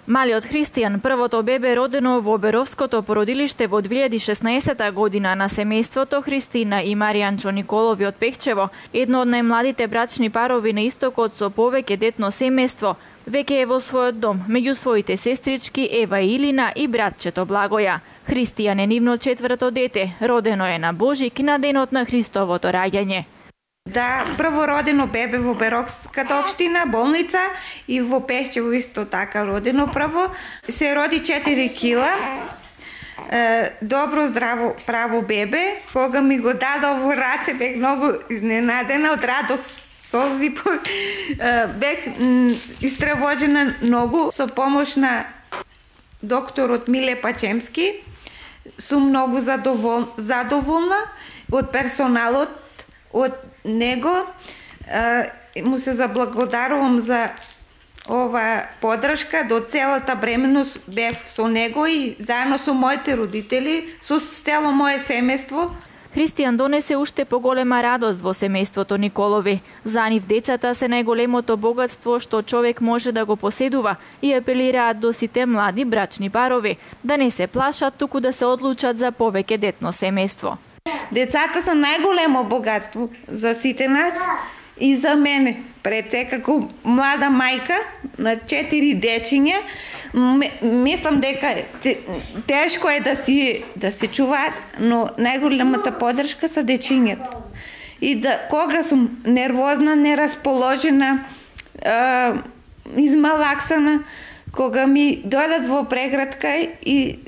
Малиот Христијан, првото бебе родено во Оберовското породилиште во 2016 година на семејството Христина и Маријанчо Николови од Пехчево, едно од најмладите брачни парови на истокот со повеќе детно семејство, веќе е во својот дом, меѓу своите сестрички Ева и Илина и братчето Благоја. Христијан е нивно четврто дете, родено е на Божик на денот на Христовото раѓање. Да, првородено бебе во Оберовската општина, болница, и во Пехчево исто така родено прво. Се роди 4 кила, добро, здраво, право бебе. Кога ми го дадо во раце, бех многу изненадена од радост, солзи. Бех истравожена многу со помош на докторот Миле Пачемски. Сум многу задоволна од персоналот, од него. Му се заблагодарувам за ова поддршка. До целата бременност бев со него и заедно со моите родители, со цело мое семејство. Христијан донесе уште поголема радост во семејството Николови. За нив децата се најголемото богатство што човек може да го поседува и апелираат до сите млади брачни парови да не се плашат, туку да се одлучат за повеќе детно семејство. Децата се најголемо богатство за сите нас и за мене. Пред се како млада мајка на 4 дечиња, мислам дека тешко е да се чуваат, но најголемата поддршка се дечињата. И кога сум нервозна, нерасположена, измалаксана, кога ми дојдат во преградка и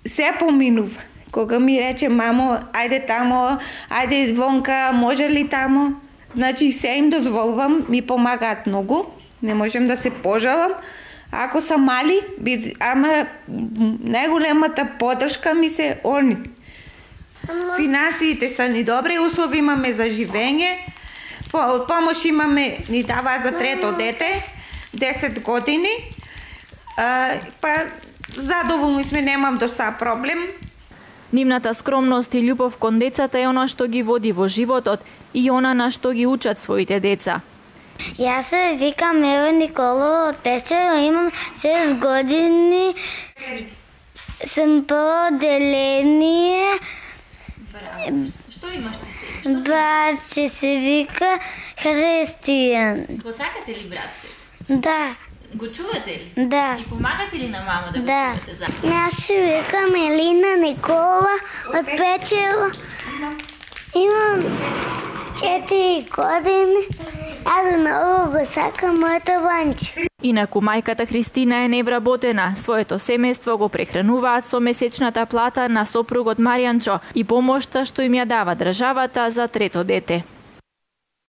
се поминува. Кога ми рече мамо, ајде тамо, ајде вонка, може ли тамо? Значи се им дозволувам, ми помагаат многу, не можем да се пожалам. Ако са мали, ама најголемата поддршка ми се они. Финансиите са ни добри, услови имаме за живење, помош имаме, ни дава за трето дете, 10 години, па задоволни сме, немам до са проблем. Нивната скромност и љубов кон децата е она што ги води во животот и она на што ги учат своите деца. Јас се викам Ева Николова од Пехчево, имам 6 години, сум прво оделение. Што имаш ти се? Братче се вика Христијан. Го сакате ли братче? Да. Го чувате ли? Да. И помагате ли на мама да го Да. чувате за? Јас се викам Елина Николова од Пехчево. Имам 4 години. Аз многу го сакам моето банче. Инаку мајката Христина е невработена. Своето семејство го прехрануваат со месечната плата на сопругот Маријанчо и помошта што им ја дава државата за трето дете.